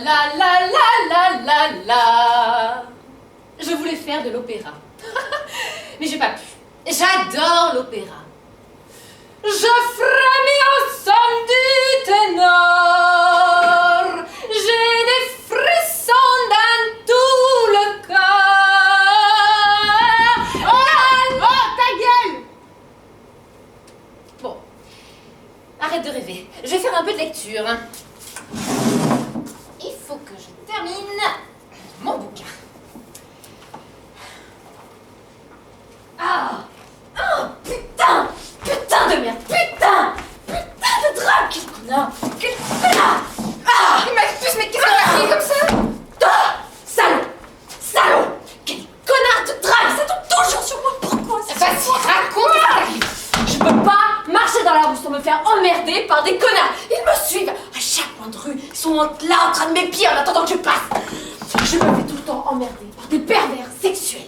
la la la la la la. Je voulais faire de l'opéra. Mais j'ai pas pu. J'adore l'opéra. Je frémis au son du ténor. J'ai des frissons dans tout le corps. Oh, ta gueule! Bon, arrête de rêver. Je vais faire un peu de lecture. Il faut que je termine mon bouquin. Ah! Oh, putain! Putain de merde! Putain! Putain de drap! Quel connard! Quel connard! Ah! Il m'excuse, mais qu'est-ce que t'as fait comme ça? Ah! Salaud! Salaud! Quel connard de drague! Ça tombe toujours sur moi! Pourquoi ça? Vas-y, raconte ce qui t'arrive! Je peux pas marcher dans la rue sans me faire emmerder par des connards! Ils me suivent à chaque coin de rue! Ils sont là en train de m'épier en attendant que je passe! Je me fais tout le temps emmerder par des pervers sexuels!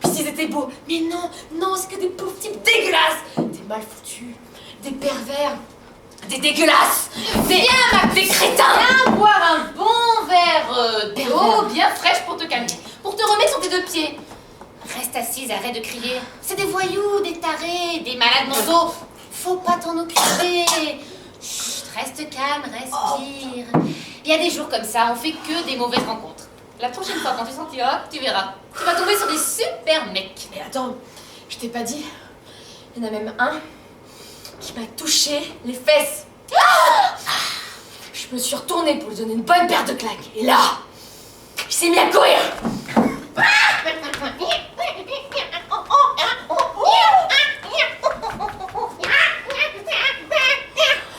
Puis s'ils étaient beaux, mais non, non, c'est que des pauvres types dégueulasses, des mal foutus, des pervers, des dégueulasses, des crétins. Viens boire un bon verre d'eau bien fraîche pour te calmer, pour te remettre sur tes deux pieds. Reste assise, arrête de crier. C'est des voyous, des tarés, des malades mentaux. Faut pas t'en occuper. Chut, reste calme, respire. Il y a des jours comme ça, on fait que des mauvaises rencontres. La prochaine fois, quand tu sentiras, tu verras. Tu vas tomber sur des super mecs. Mais attends, je t'ai pas dit. Il y en a même un qui m'a touché les fesses. Ah! Je me suis retournée pour lui donner une bonne paire de claques. Et là, il s'est mis à courir.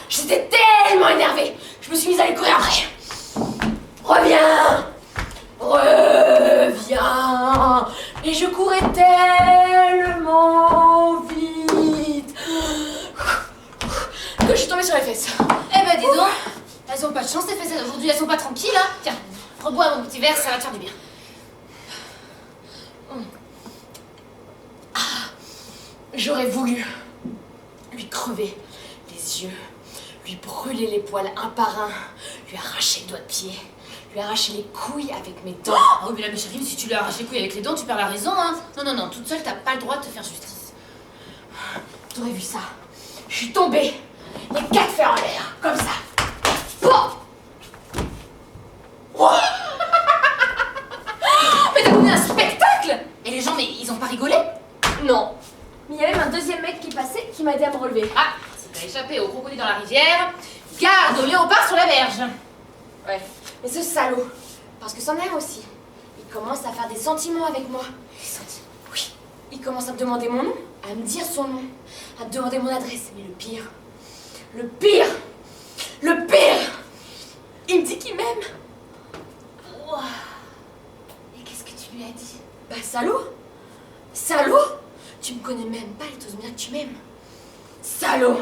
J'étais tellement énervée. Je me suis mise à aller courir après. Reviens! Reviens! Et je courais tellement vite que je suis tombée sur les fesses. Eh ben dis donc, elles ont pas de chance tes fesses aujourd'hui, elles sont pas tranquilles, hein. Tiens, rebois mon petit verre, ça va te faire du bien. Ah, j'aurais voulu lui crever les yeux, lui brûler les poils un par un, lui arracher le doigt de pied. Lui arracher les couilles avec mes dents. Oh, mais là, ma chérie, si tu lui arraches les couilles avec les dents, tu perds la raison, hein. Non, non, non, toute seule, t'as pas le droit de te faire justice. T'aurais vu ça. Je suis tombée, les quatre fers en l'air, comme ça. Oh oh mais t'as donné un spectacle. Et les gens, mais ils ont pas rigolé? Non. Mais il y avait un deuxième mec qui passait qui m'a aidé à me relever. Ah, si t'as échappé au crocodile dans la rivière, garde au léopard sur la berge. Ouais. Mais ce salaud, parce que c'en est aussi, il commence à faire des sentiments avec moi. Des sentiments? Oui. Il commence à me demander mon nom, à me dire son nom, à me demander mon adresse. Mais le pire, il me dit qu'il m'aime. Wow. Et qu'est-ce que tu lui as dit? Bah salaud, tu me connais même pas et t'oses me dire que tu m'aimes. Salaud.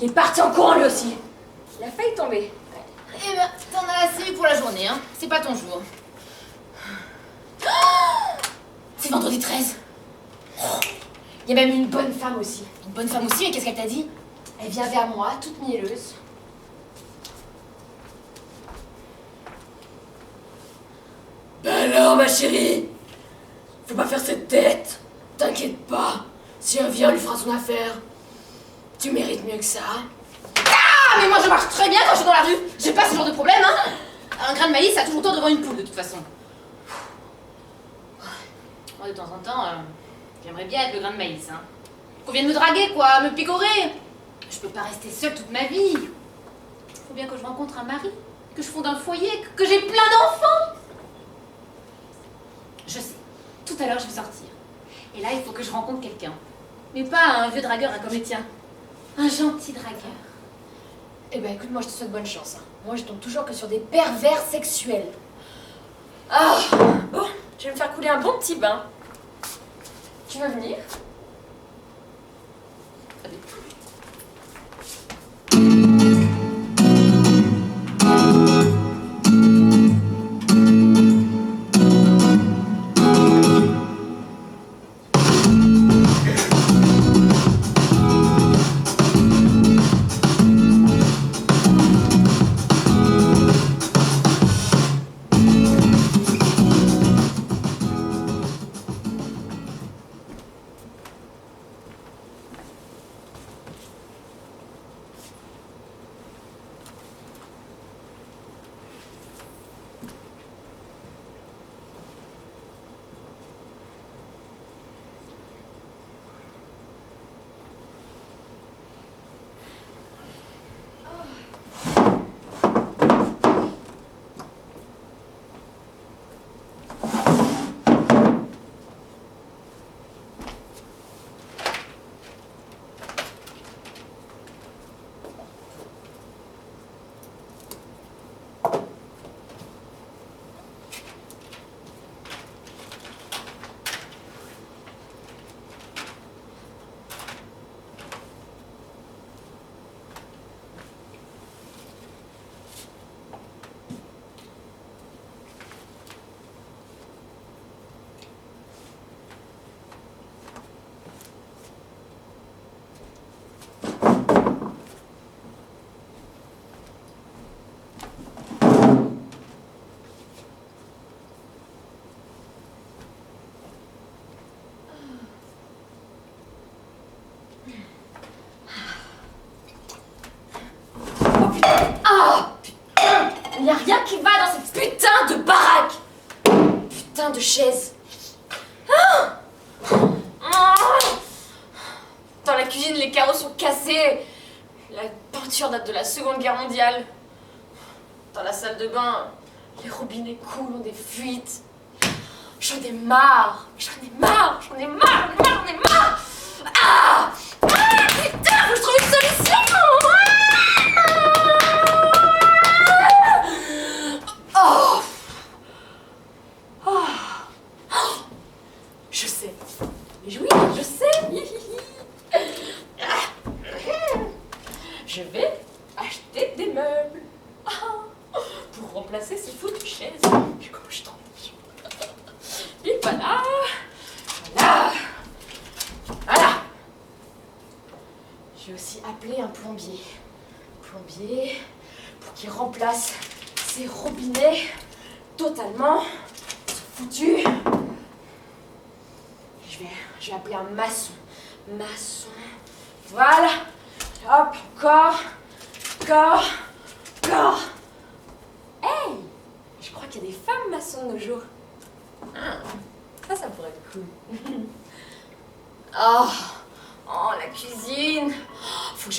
Il est parti en courant lui aussi. Il a failli tomber. Eh ben, t'en as assez eu pour la journée, hein. C'est pas ton jour. C'est vendredi 13. Il y a même une bonne femme aussi. Une bonne femme aussi, mais qu'est-ce qu'elle t'a dit? Elle vient vers moi, toute mielleuse. Ben alors, ma chérie, faut pas faire cette tête. T'inquiète pas. Si elle vient, elle lui fera son affaire. Tu mérites mieux que ça. Ah, mais moi je marche très bien quand je suis dans la rue. J'ai pas ce genre de problème, hein. Un grain de maïs, ça a toujours tort devant une poule, de toute façon. Moi, de temps en temps, j'aimerais bien être le grain de maïs, hein. Qu'on vienne me draguer, quoi, me picorer. Je peux pas rester seule toute ma vie. Faut bien que je rencontre un mari, que je fonde un foyer, que j'ai plein d'enfants. Je sais, tout à l'heure je vais sortir. Et là, il faut que je rencontre quelqu'un. Mais pas un vieux dragueur comme les tiens. Un gentil dragueur. Eh ben écoute, moi je te souhaite bonne chance. Hein. Moi je tombe toujours que sur des pervers sexuels. Ah, bon, je vais me faire couler un bon petit bain. Tu veux venir? Allez. de chaise. Dans la cuisine, les carreaux sont cassés. La peinture date de la Seconde Guerre mondiale. Dans la salle de bain, les robinets coulent, ont des fuites. J'en ai marre. Ah, putain, faut que je trouve une solution. Oh. Oh. Je sais. Mais oui, je sais. Je vais acheter des meubles pour remplacer ces foutues chaises. Mais comment je t'en dis. Et voilà. J'ai aussi appelé un plombier. Pour qu'il remplace ces robinets totalement foutus. Je vais appeler un maçon. Voilà. Hop, encore. Hey, je crois qu'il y a des femmes maçons de nos jours. Ça pourrait être cool. Oh, la cuisine. Faut que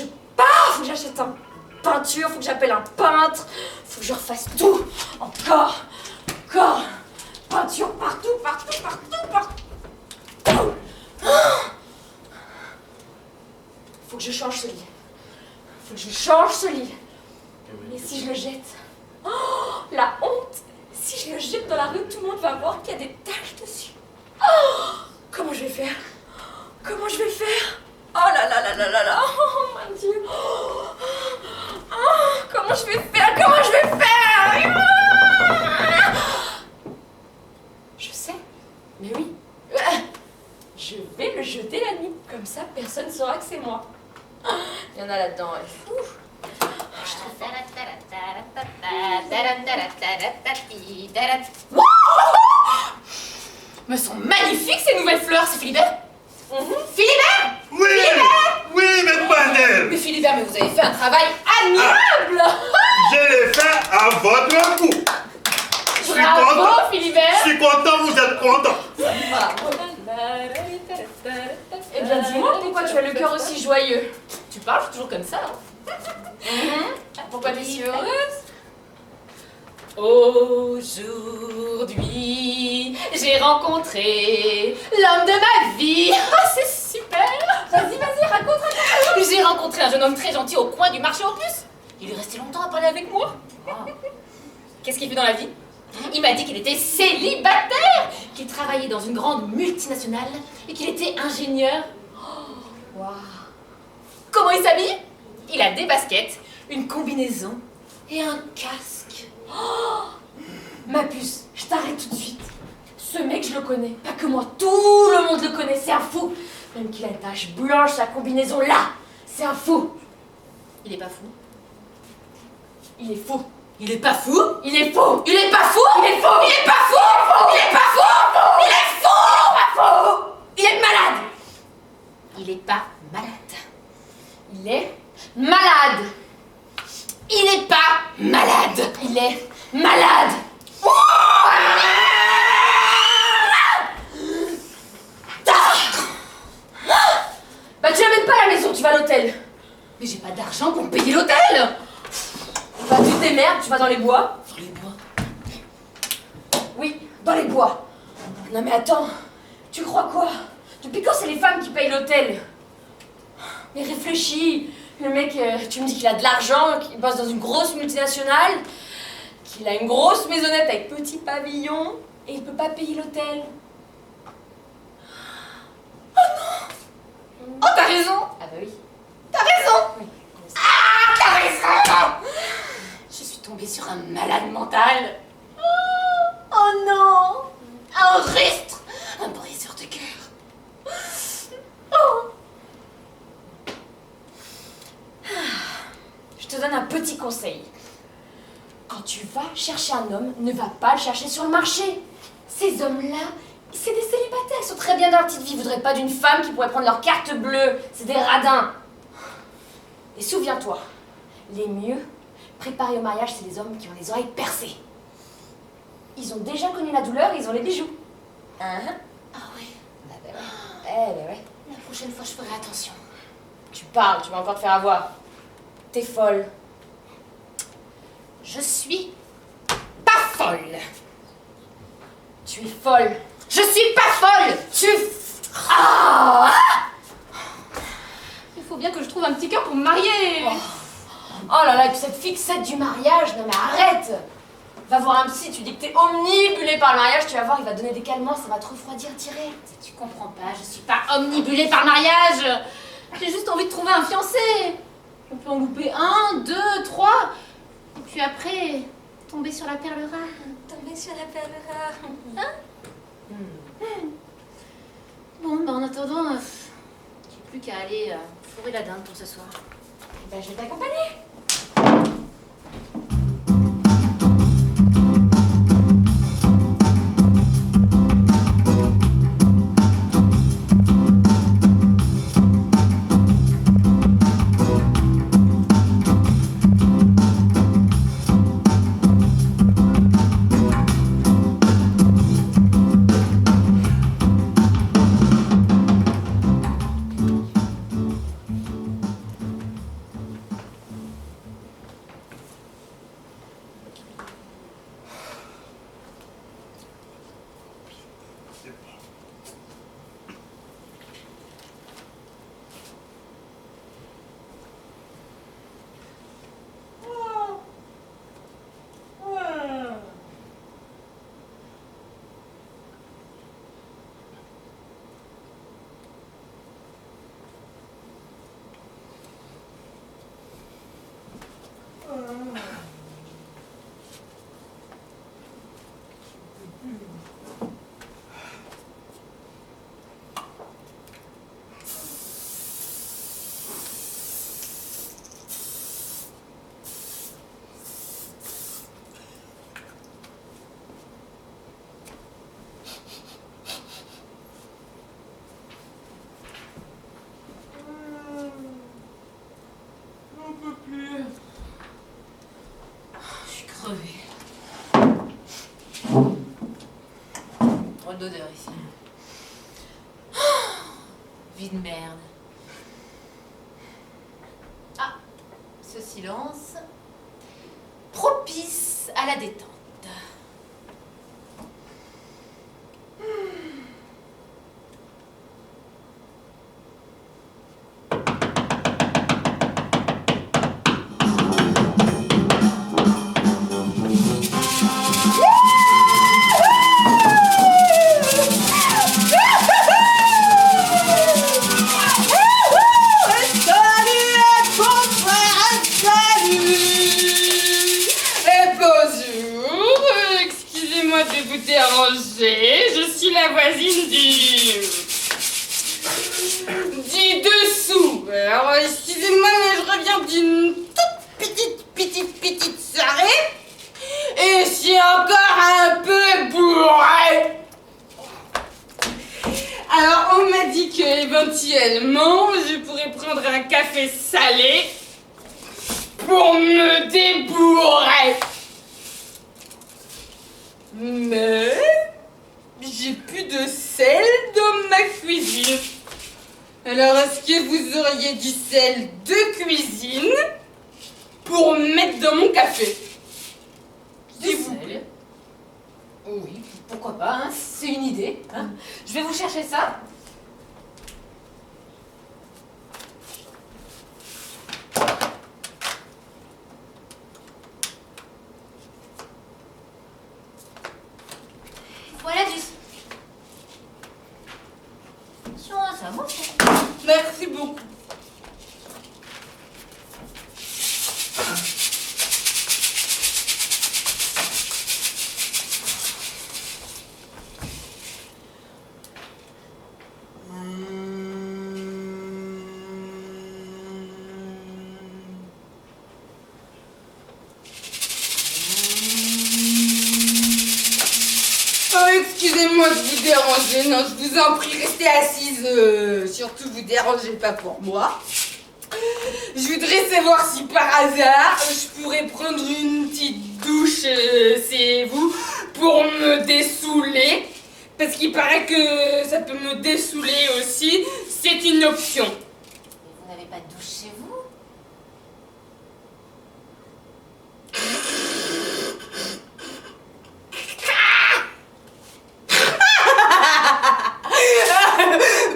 j'achète une peinture, faut que j'appelle un peintre, faut que je refasse tout. Encore. Peinture partout. Faut que je change ce lit. Mais si je le jette, la honte. Si je le jette dans la rue, tout le monde va voir qu'il y a des taches dessus. Comment je vais faire? Oh là là. Oh mon Dieu. Comment je vais faire? Je sais. Mais oui. Je vais le jeter la nuit. Comme ça, personne ne saura que c'est moi. Il y en a là-dedans. Me sont magnifiques ces nouvelles fleurs, c'est Philibert? Philibert? Oui, mademoiselle. Mais Philibert, vous avez fait un travail admirable. Je l'ai fait à votre goût. Bravo, Philibert. Je suis content, vous êtes content. Eh bien, dis-moi, pourquoi tu as le cœur aussi joyeux? Tu parles toujours comme ça, hein? Pourquoi tu es si heureuse? Aujourd'hui, j'ai rencontré l'homme de ma vie. Ah, c'est super. Vas-y, raconte. J'ai rencontré un jeune homme très gentil au coin du marché aux puces. Il est resté longtemps à parler avec moi. Qu'est-ce qu'il fait dans la vie? Il m'a dit qu'il était célibataire, qu'il travaillait dans une grande multinationale et qu'il était ingénieur. Waouh. Comment il s'habille? Il a des baskets, une combinaison et un casque. Ma puce, je t'arrête tout de suite. Ce mec, je le connais. Pas que moi, tout le monde le connaît, c'est un fou. Même qu'il a une tache blanche, sa combinaison là, c'est un fou. Il est pas fou. Il est fou. Il est pas fou. Il est fou. Il est pas fou. Il est fou. Il est pas fou. Il est pas fou. Il est fou. Il est malade. Il est pas malade. Il est malade. Il est pas malade. Il est malade. Bah tu l'amènes pas à la maison, tu vas à l'hôtel. Mais j'ai pas d'argent pour me payer l'hôtel. Bah tu te démerdes, tu vas dans les bois. Dans les bois. Oui, dans les bois. Non mais attends, tu crois quoi? Depuis quand c'est les femmes qui payent l'hôtel? Mais réfléchis, le mec, tu me dis qu'il a de l'argent, qu'il bosse dans une grosse multinationale, qu'il a une grosse maisonnette avec petit pavillon, et il peut pas payer l'hôtel. Oh, t'as raison. Ah bah oui. T'as raison. Oui. Ah, t'as raison. Je suis tombée sur un malade mental. Oh non. Un rustre. Un briseur de cœur. Oh. Je te donne un petit conseil. Quand tu vas chercher un homme, ne va pas le chercher sur le marché. Ces hommes-là, c'est des célibataires, ils sont très bien dans leur petite vie. Ils voudraient pas d'une femme qui pourrait prendre leur carte bleue. C'est des radins. Et souviens-toi, les mieux préparés au mariage, c'est les hommes qui ont les oreilles percées. Ils ont déjà connu la douleur et ils ont les bijoux. Hein? Ah oui. Ah bah ouais. Eh bah ouais. La prochaine fois, je ferai attention. Tu parles, tu vas encore te faire avoir. T'es folle. Je suis pas folle. Tu es folle. Je suis pas folle. Tu... Ah! Il faut bien que je trouve un petit cœur pour me marier. Oh là là, et puis cette fixette du mariage, non mais arrête! Va voir un psy, tu dis que t'es omnibulée par le mariage, tu vas voir, il va te donner des calmants, ça va te refroidir direct. Tu comprends pas, je suis pas omnibulée par le mariage. J'ai juste envie de trouver un fiancé. On peut en louper 1, 2, 3. Et puis après, tomber sur la perle rare. Tomber sur la perle rare. Hein? Bon, bah en attendant, j'ai plus qu'à aller fourrer la dinde pour ce soir. Ben je vais t'accompagner. Je suis crevée. Trop d'odeur ici. Vie de merde. Ah, ce silence propice à la détente. Je suis la voisine du dessous. Alors, excusez-moi, mais je reviens d'une toute petite soirée. Et je suis encore un peu bourrée. Alors, on m'a dit que éventuellement, je pourrais prendre un café salé pour me débourrer. Mais j'ai plus de sel dans ma cuisine. Alors, est-ce que vous auriez du sel de cuisine pour mettre dans mon café? Du sel? Oui, pourquoi pas, hein, c'est une idée. Hein. Je vais vous chercher ça. Voilà du... Attention, ça monte. Merci beaucoup. Oh, excusez-moi de vous déranger, non, je vous en prie, restez assise, surtout vous dérangez pas pour moi. Je voudrais savoir si par hasard, je pourrais prendre une petite douche, c'est vous, pour me dessouler, Parce qu'il paraît que ça peut me dessouler aussi, c'est une option. Mais vous n'avez pas de douche chez vous?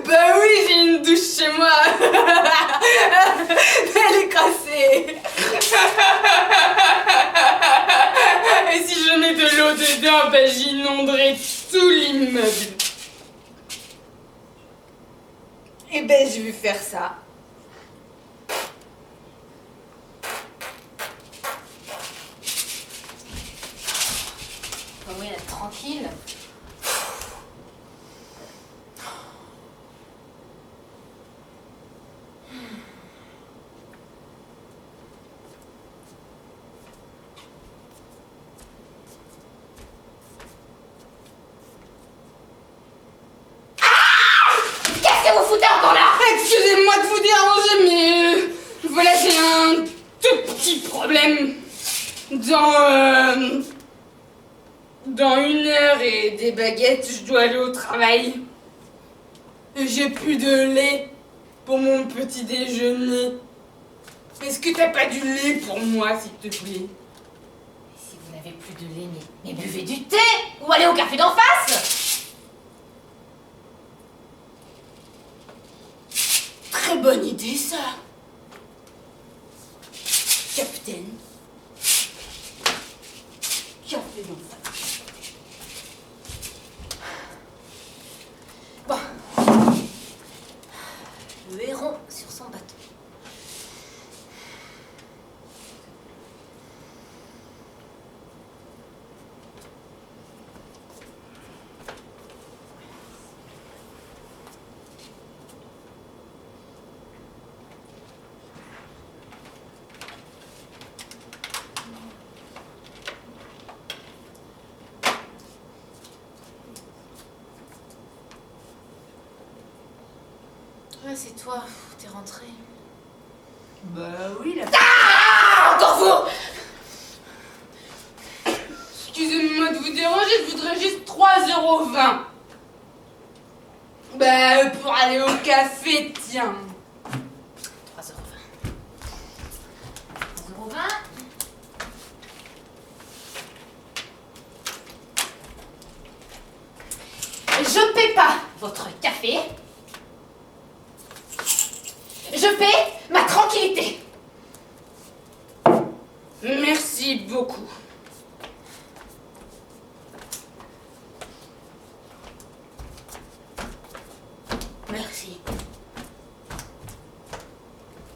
Bah oui, j'ai une douche chez moi. Elle est cassée. Et si je mets de l'eau dedans, bah j'inonderai tout l'immeuble. Et ben je vais faire ça. Faut moyen d'être tranquille. Qu'est-ce que vous foutez encore là? Excusez-moi de vous déranger, mais voilà, j'ai un tout petit problème. Dans 1 heure et des baguettes, je dois aller au travail. Et j'ai plus de lait pour mon petit déjeuner. Est-ce que t'as pas du lait pour moi, s'il te plaît? Et si vous n'avez plus de lait, mais buvez du thé ou allez au café d'en face. Très bonne idée, ça. Capitaine. Café d'en face. Bon. Le héron sur son bateau. Ouais, c'est toi, t'es rentré. Bah oui, la... Ah, encore vous! Excusez-moi de vous déranger, je voudrais juste 3,20 €. Bah, pour aller au café, tiens. 3,20 €. 3,20 €. Je paie pas votre café. Je paie ma tranquillité. Merci beaucoup. Merci.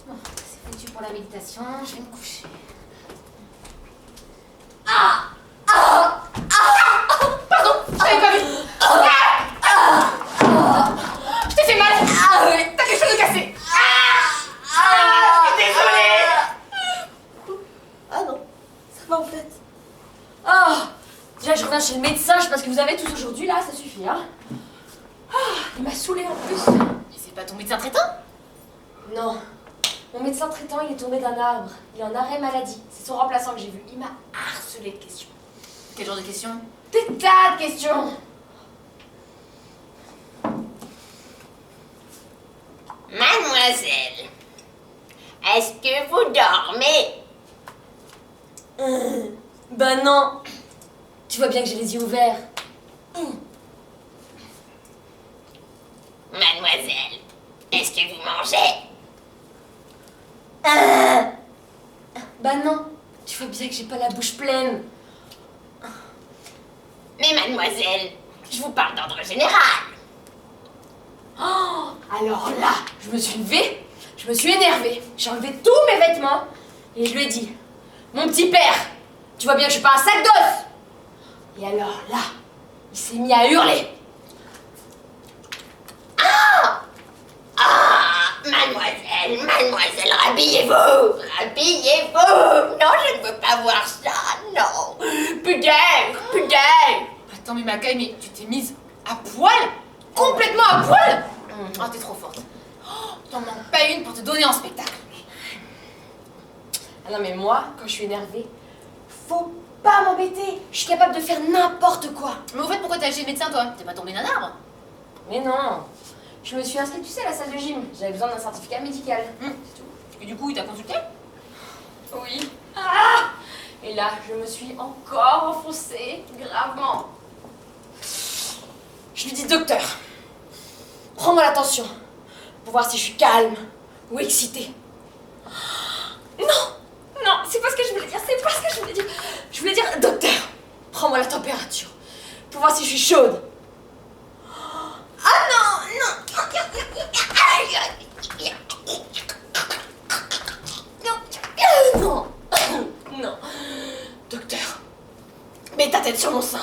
Bon, c'est foutu pour la méditation, je vais me coucher. Pardon, j'avais pas vu. Je t'ai fait mal. T'as quelque chose de cassé. Désolée. Ah non, ça va en fait. Ah, déjà je reviens chez le médecin, je sais pas ce que vous avez tous aujourd'hui là, ça suffit hein. Ah, il m'a saoulé en plus. Mais c'est pas ton médecin traitant? Non, mon médecin traitant il est tombé d'un arbre, il est en arrêt maladie, c'est son remplaçant que j'ai vu, il m'a harcelé de questions. Quel genre de question? Des tas de questions. Mademoiselle, est-ce que vous dormez? Bah non, tu vois bien que j'ai les yeux ouverts. Mademoiselle, est-ce que vous mangez? Bah non, tu vois bien que j'ai pas la bouche pleine. Mais mademoiselle, je vous parle d'ordre général. Oh, alors là, je me suis levée, je me suis énervée, j'ai enlevé tous mes vêtements et je lui ai dit, mon petit père, tu vois bien que je suis pas un sac d'os. Et alors là, il s'est mis à hurler. Mademoiselle, rhabillez-vous, rhabillez-vous. Non, je ne veux pas voir ça, non. Putain. Attends, mais Macaille, mais tu t'es mise à poil? Complètement à poil? Oh, t'es trop forte. Oh, t'en manques pas une pour te donner en spectacle. Ah non mais moi, quand je suis énervée, faut pas à m'embêter. Je suis capable de faire n'importe quoi. Mais au fait, pourquoi t'es allé chez le médecin, toi? T'es pas tombé d'un arbre? Mais non. Je me suis inscrite, tu sais, à la salle de gym. J'avais besoin d'un certificat médical. C'est tout. Et du coup, il t'a consulté? Oui. Ah! Et là, je me suis encore enfoncée gravement. Je lui dis, docteur, prends-moi la tension pour voir si je suis calme ou excitée. Non, non, c'est pas ce que je voulais dire, c'est pas ce que je voulais dire. Je voulais dire, docteur, prends-moi la température pour voir si je suis chaude. Ah non, non. Non, non, docteur, mets ta tête sur mon sein.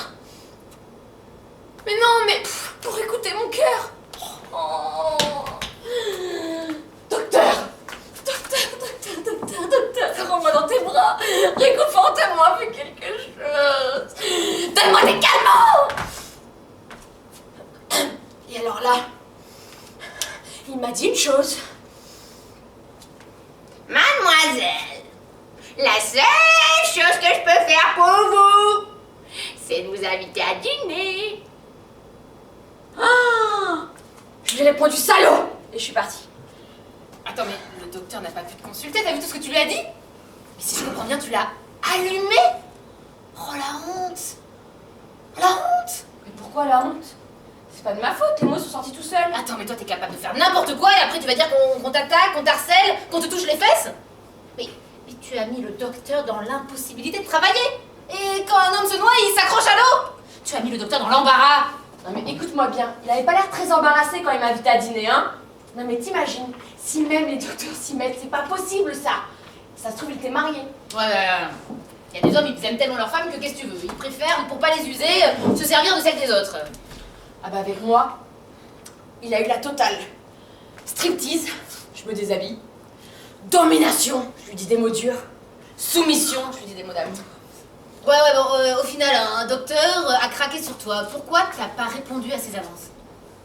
Mais non, mais pour écouter mon cœur. Oh. Docteur, docteur, serre-moi dans tes bras, réconforte-moi, fais quelque chose. Donne-moi des calmants. Et alors là, il m'a dit une chose. Mademoiselle, la seule chose que je peux faire pour vous, c'est de vous inviter à dîner. Ah, je lui ai répondu salaud et je suis partie. Attends, mais le docteur n'a pas pu te consulter, t'as vu tout ce que tu lui as dit? Mais si je comprends bien, tu l'as allumé? Oh la honte! La honte! Mais pourquoi la honte? C'est pas de ma faute, les mots sont sortis tout seuls. Attends, mais toi t'es capable de faire n'importe quoi et après tu vas dire qu'on t'attaque, qu'on t'harcèle, qu'on te touche les fesses? Mais tu as mis le docteur dans l'impossibilité de travailler! Et quand un homme se noie, il s'accroche à l'eau! Tu as mis le docteur dans l'embarras! Non mais écoute-moi bien, il avait pas l'air très embarrassé quand il m'a invité à dîner, hein. Non mais t'imagines, si même les docteurs s'y mettent, c'est pas possible ça. Ça se trouve, il était marié. Ouais. Il y a des hommes, ils aiment tellement leur femme que qu'est-ce que tu veux? Ils préfèrent, pour pas les user, se servir de celle des autres. Ah bah avec moi, il a eu la totale. Striptease, je me déshabille. Domination, je lui dis des mots durs. Soumission, je lui dis des mots d'amour. Ouais, bon, au final, un docteur a craqué sur toi. Pourquoi t'as pas répondu à ses avances?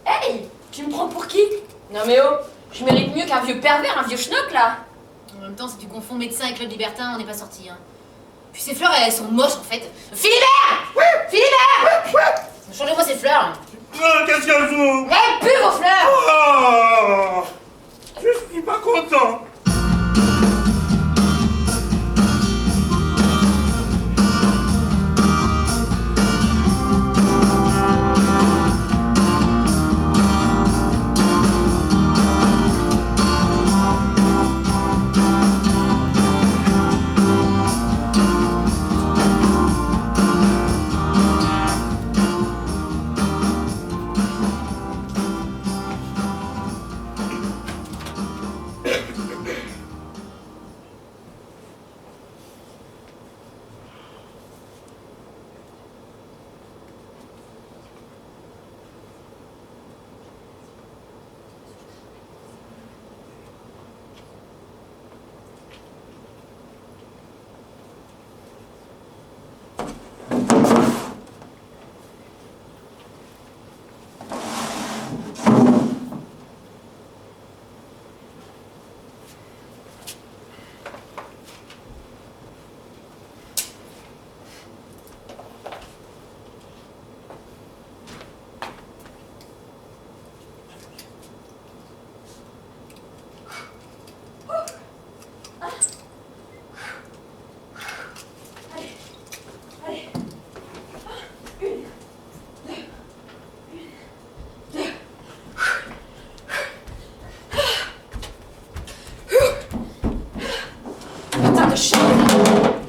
Hey, tu me prends pour qui? Non mais oh, je mérite mieux qu'un vieux pervers, un vieux schnock là. En même temps, si tu confonds médecin et club libertin, on n'est pas sortis. Hein. Puis ces fleurs, elles sont moches en fait. Philibert! Philibert! Changez-moi ces fleurs. Qu'est-ce qu'elle joue? Eh, plus vos fleurs! Oh, je suis pas content.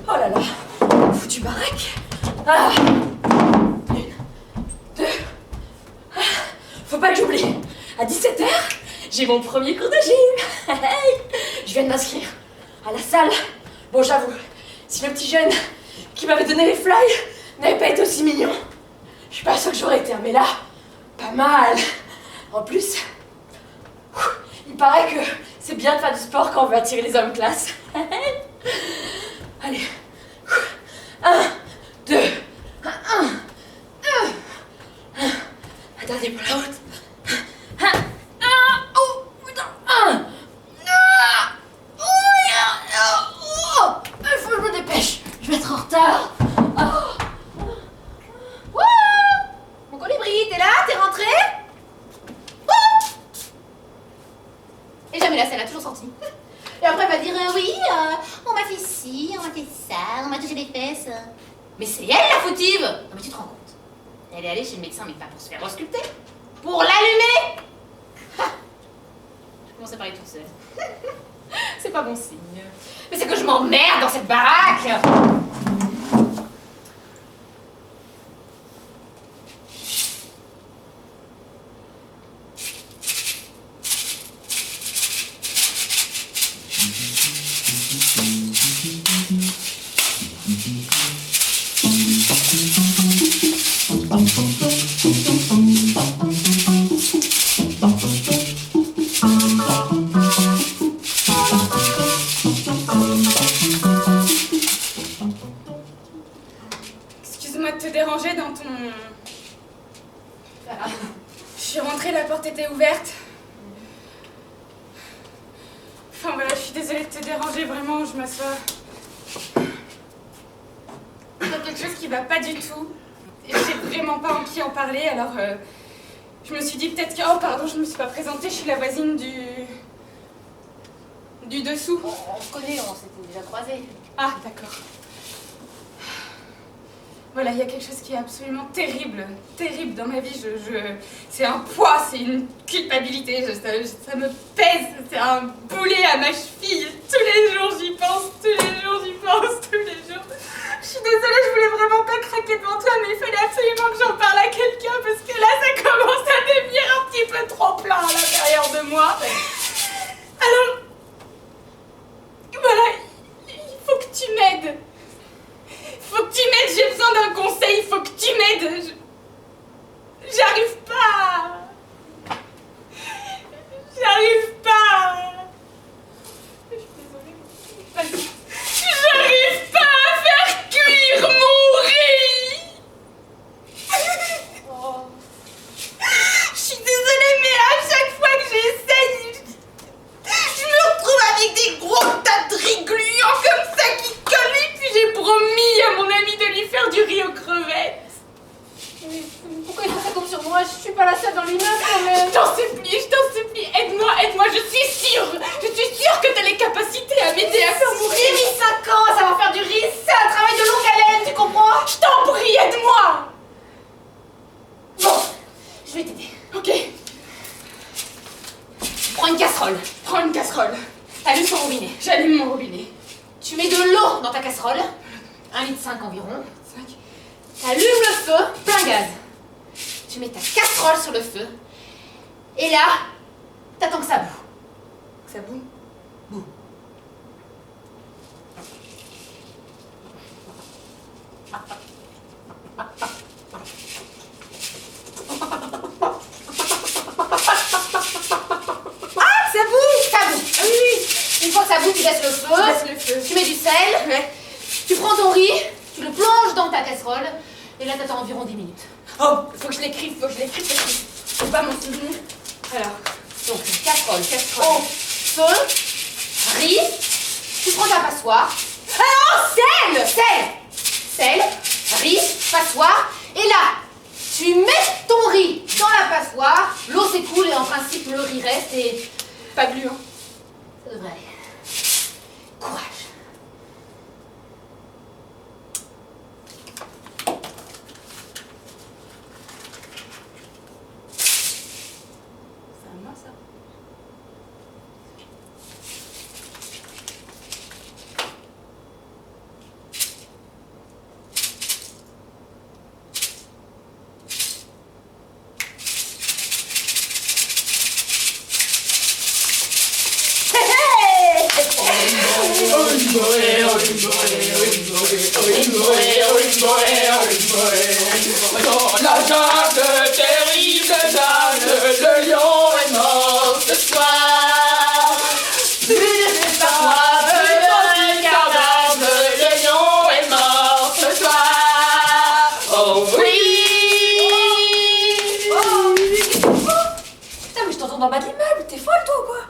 Oh là là, foutu baraque. Ah. 1, 2. Ah. Faut pas que j'oublie. À 17h, j'ai mon premier cours de gym. Je viens de m'inscrire à la salle. Bon, j'avoue, si le petit jeune qui m'avait donné les flyers n'avait pas été aussi mignon, je suis pas sûre que j'aurais été. Mais là, pas mal. En plus, il paraît que c'est bien de faire du sport quand on veut attirer les hommes classe. Allez. 1, 2. 1. Attendez pour la route. Oh, putain. 1. Il faut que je me dépêche. Je vais être en retard. consenti. Et après, elle va dire oui, on m'a fait ci, on m'a fait ça, on m'a touché les fesses. Mais c'est elle la fautive. Non mais tu te rends compte. Elle est allée chez le médecin, mais pas pour se faire ausculter. Pour l'allumer. Ah. Je commence à parler toute seule. C'est pas bon signe. Mais c'est que je m'emmerde dans cette baraque. Excuse-moi de te déranger dans ton... Je suis rentrée, la porte était ouverte. Enfin voilà, je suis désolée de te déranger, vraiment, je m'assois. Il y a quelque chose qui va pas du tout. Et j'ai vraiment pas envie d'en parler, alors je me suis dit peut-être que... Oh pardon, je me suis pas présentée, je suis la voisine du dessous. On se connaît, on s'était déjà croisés. Ah, d'accord. Voilà, il y a quelque chose qui est absolument terrible, terrible dans ma vie. C'est un poids, c'est une culpabilité, ça me pèse, c'est un boulet à ma cheville. Tous les jours j'y pense, tous les jours j'y pense, tous les jours. Je suis désolée, je voulais vraiment pas craquer devant toi, mais il fallait absolument que j'en parle à quelqu'un parce que là ça commence à devenir un petit peu trop plein à l'intérieur de moi. Alors, voilà, il faut que tu m'aides. Faut que tu m'aides, j'ai besoin d'un conseil, faut que tu m'aides. J'arrive pas. J'arrive pas. Je suis désolée. Vas-y. J'arrive pas à faire cuire mon riz. Oh. Je suis désolée, mais à chaque fois que j'essaye, je me retrouve avec des gros tas de riz gluants comme ça qui collent. Et puis j'ai promis à mon ami de lui faire du riz aux crevettes. Mais pourquoi il faut que ça tombe sur moi? Je suis pas la seule dans l'immeuble quand même. Je t'en supplie, aide-moi, je suis sûre que t'as les capacités à m'aider à faire mon riz. J'ai mis 5 ans à savoir faire du riz, c'est un travail de longue haleine, tu comprends? Je t'en prie, aide-moi. Bon, je vais t'aider. Ok, Prends une casserole, prends une casserole. allume ton robinet. J'allume mon robinet. Tu mets de l'eau dans ta casserole, 1,5 litre environ. 5. T'allumes le feu, plein gaz. Tu mets ta casserole sur le feu. Et là, t'attends que ça boue. Ça boue. Ça boue. Ah oui. Une fois que ça boue, tu baisses le feu. Baisse le feu. Tu mets du sel. Ouais. Tu prends ton riz, tu le plonges dans ta casserole. Et là, t'attends environ 10 minutes. Oh, faut que je l'écrive parce que je peux pas m'en souvenir. Alors, Donc, casserole, eau, feu, riz. Tu prends ta passoire. Ah non, sel, riz, passoire. Et là, tu mets ton riz dans la passoire. L'eau s'écoule et en principe, le riz reste et pas gluant. ça devrait aller. Courage. C'est à moi ça. Dans la jungle terrible Jeanne, le lion est mort ce soir. Le lion est mort ce soir. Oh oui. Putain, mais je t'entends d'en bas de l'immeuble. T'es folle, toi, ou quoi?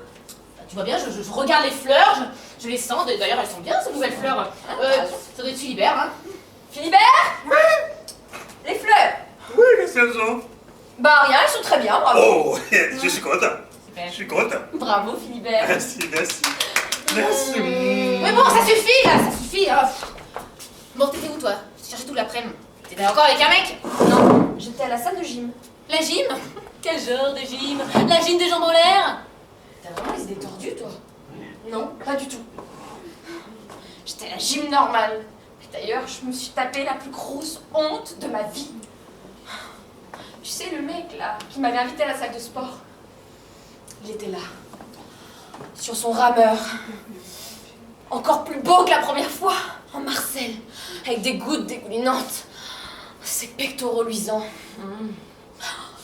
Tu vois bien, je regarde les fleurs, je les sens. D'ailleurs, elles sont bien, ces nouvelles fleurs. Ça doit être Philibert, hein. Philibert? Les fleurs? Oui, qu'est-ce qu'elles ont? Bah, rien, elles sont très bien, bravo. Oh, je suis content. Super. suis content. Bravo, Philibert. Merci, merci. Merci. Mais bon, ça suffit, là, ça suffit. Ah, pff. Bon, t'étais où, toi? Je t'ai cherché toute l'après-midi. T'étais encore avec un mec? Non, j'étais à la salle de gym. La gym? Quel genre de gym? La gym des jambes en l'air? T'as vraiment les idées tordues, toi? Non, pas du tout. J'étais à la gym normale. Et d'ailleurs, je me suis tapé la plus grosse honte de ma vie. Tu sais, le mec, là, qui m'avait invité à la salle de sport, il était là, sur son rameur. Encore plus beau que la première fois, en Marcel, avec des gouttes dégoulinantes, ses pectoraux luisants.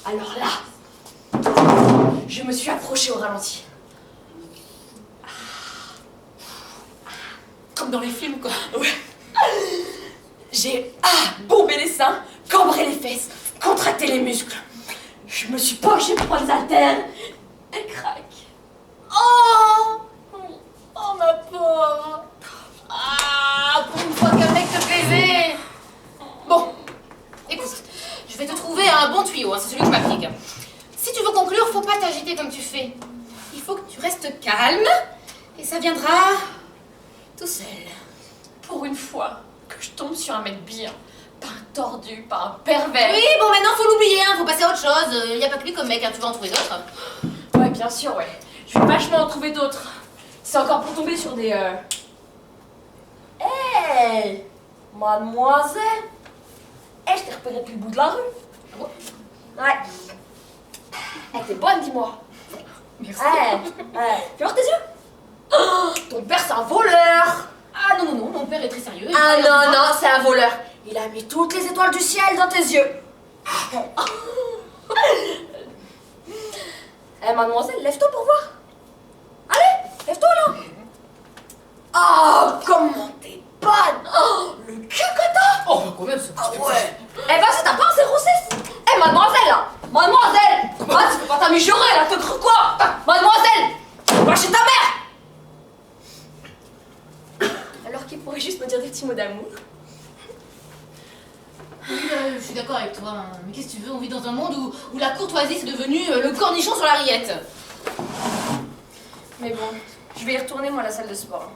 Alors là, je me suis approchée au ralenti. Comme dans les films, quoi. Ouais. J'ai bombé les seins, cambré les fesses, contracté les muscles. Je me suis penchée pour les haltères. Elle craque. Oh! Oh, ma pauvre! Ah, pour une fois qu'un mec te plaisait! Bon, écoute, je vais te trouver un bon tuyau, hein, c'est celui que je m'applique. Si tu veux conclure, faut pas t'agiter comme tu fais. Il faut que tu restes calme, et ça viendra tout seul. Pour une fois que je tombe sur un mec bien, pas un tordu, pas un pervers. Oui, bon, maintenant faut l'oublier, hein, faut passer à autre chose. Y a pas que lui comme mec, hein, tu vas en trouver d'autres. Ouais, bien sûr, ouais. Je vais vachement en trouver d'autres. C'est encore pour tomber sur des... Hey, mademoiselle. Hey, je t'ai repéré depuis le bout de la rue. Ah bon? Ouais. Elle t'es bonne, dis-moi. Merci. Fais voir tes yeux. Oh, ton père, c'est un voleur. Ah non, non, non, mon père est très sérieux. il Ah va non, rien non, c'est un voleur. Il a mis toutes les étoiles du ciel dans tes yeux. Eh, mademoiselle, lève-toi pour voir. Allez, lève-toi là. Oh, comment t'es bonne. Oh, le cul que t'as. Oh, bah quand même, c'est Ah ouais. Eh, vas-y, t'as pas un 06. Eh, mademoiselle là. Mademoiselle. Ah, tu peux pas t'améliorer là, te cru quoi. Mademoiselle, va chez ta mère. Alors qu'il pourrait juste me dire des petits mots d'amour. Oui, je suis d'accord avec toi, hein. Mais qu'est-ce que tu veux, on vit dans un monde où la courtoisie c'est devenu le cornichon sur la rillette. Mais bon, je vais y retourner moi à la salle de sport.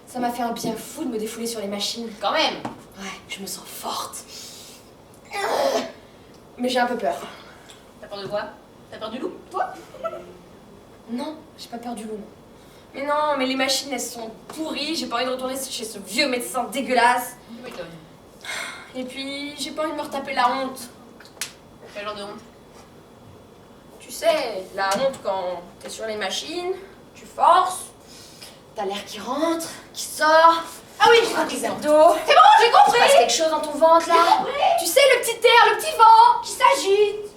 Ça m'a fait un bien fou de me défouler sur les machines. Quand même. Ouais, je me sens forte. Mais j'ai un peu peur. T'as peur de quoi? T'as peur du loup, toi? Non, j'ai pas peur du loup, non. Mais non, mais les machines elles sont pourries, j'ai pas envie de retourner chez ce vieux médecin dégueulasse. Tu m'étonnes. Et puis, j'ai pas envie de me retaper la honte. Quel genre de honte? Tu sais, la honte quand t'es sur les machines, tu forces, t'as l'air qui rentre, qui sort. Ah oui, j'ai compris ça. D'eau. C'est bon, j'ai Il se compris! passe quelque chose dans ton ventre là. Tu sais, le petit air, le petit vent qui s'agite.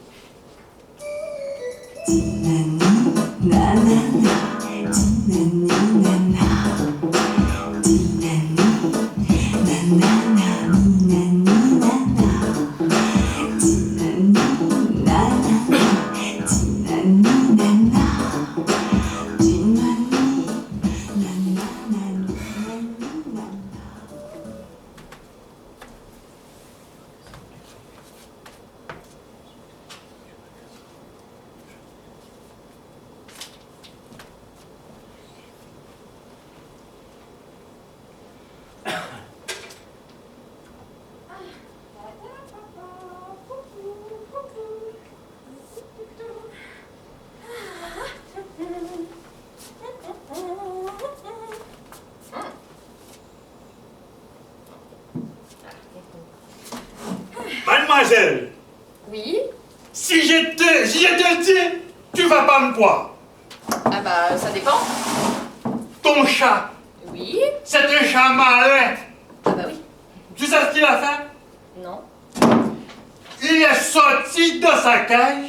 Mademoiselle, Oui. si j'étais dit, tu vas pas me croire. Ah bah, ça dépend. Ton chat, Oui. c'est un chat malin. Ah bah oui. Tu sais ce qu'il a fait? Non. Il est sorti de sa cage.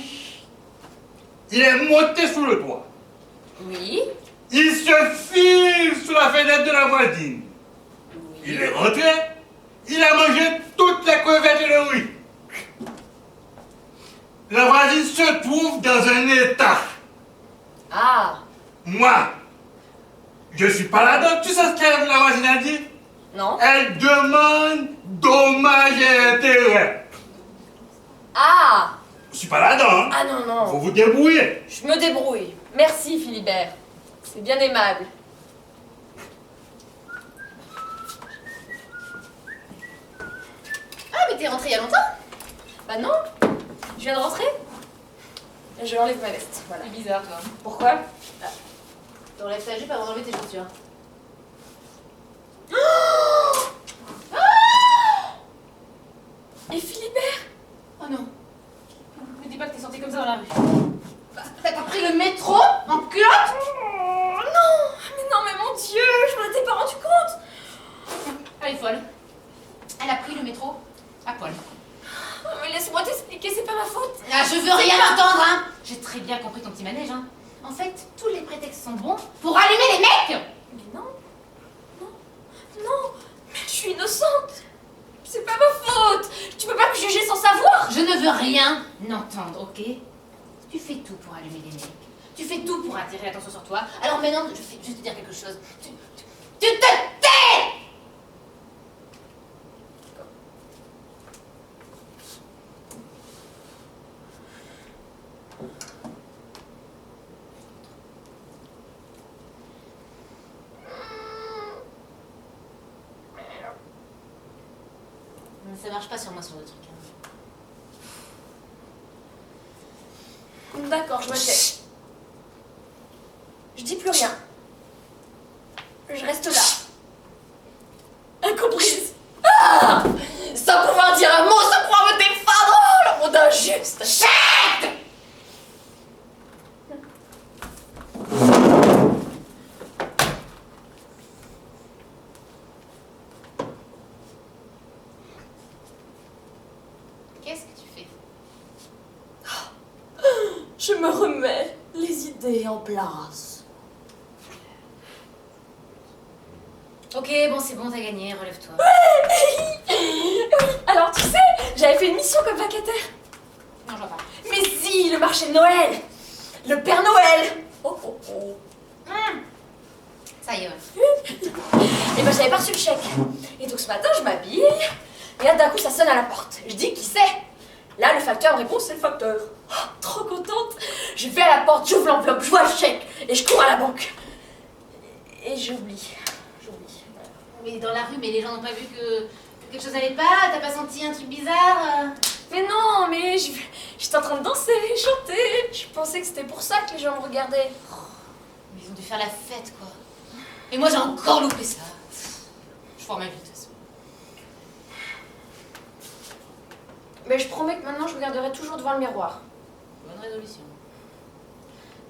Il est monté sous le toit. Oui. Il se file sous la fenêtre de la voisine. Il est rentré. Il a mangé toutes les crevettes et le riz. La voisine se trouve dans un état. Ah. Moi, je suis pas là-dedans. Tu sais ce que la voisine a dit? Non. Elle demande dommages et intérêts. Ah. Je suis pas là-dedans, hein. Ah non, non. Faut vous débrouiller. Je me débrouille. Merci, Philibert. C'est bien aimable. Ah, mais t'es rentrée il y a longtemps? Bah non. Je viens de rentrer. Et je enlève ma veste. Voilà. C'est bizarre, toi. Pourquoi? T'enlèves ta jupe avant d'enlever tes chaussures. Et Philibert? Oh non. Me dis pas que t'es sortie comme ça dans la rue. T'as pris le métro en culotte? Oh non. Mais non, mais mon Dieu, je m'en étais pas rendu compte. Elle est folle. Elle a pris le métro à poil. Oh, mais laisse-moi t'expliquer, c'est pas ma faute. Ah, je veux rien entendre, hein. J'ai très bien compris ton petit manège, hein. En fait, tous les prétextes sont bons pour allumer les mecs. Mais non. Non. Non. Mais je suis innocente. C'est pas ma faute. Tu peux pas me juger sans savoir. Je ne veux rien entendre, ok? Tu fais tout pour allumer les mecs. Tu fais tout pour attirer l'attention sur toi. Alors maintenant, je vais te dire quelque chose. Tu te tais! Ça marche pas sur moi sur le truc. Hein. D'accord, je me tais. Je dis plus rien. Je reste là. Incomprise. Ah, sans pouvoir dire un mot, sans pouvoir me défendre. Oh, le monde injuste. Chut. Qu'est-ce que tu fais? Je me remets les idées en place. Ok, bon, c'est bon, t'as gagné, relève-toi. Oui, alors tu sais, j'avais fait une mission comme vacataire. Non, je vois pas. Mais si, le marché de Noël. Le Père Noël. Oh, oh, oh. Ça y est, ouais. Et ben j'avais pas reçu le chèque. Et donc ce matin je m'habille, et là d'un coup ça sonne à la porte. Je dis qui c'est? Là le facteur me répond c'est le facteur. Oh, trop contente. Je vais à la porte, j'ouvre l'enveloppe, je vois le chèque et je cours à la banque. Et j'oublie. Mais dans la rue, mais les gens n'ont pas vu que quelque chose allait pas? T'as pas senti un truc bizarre? Mais non, mais j'étais en train de danser, chanter. Je pensais que c'était pour ça que les gens me regardaient. Mais ils ont dû faire la fête, quoi. Et moi, j'ai encore loupé ça. Je foire ma vie, de toute façon. Mais je promets que maintenant je regarderai toujours devant le miroir. Bonne résolution.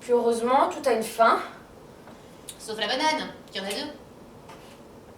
Puis heureusement, tout a une fin. Sauf la banane, qui en a deux.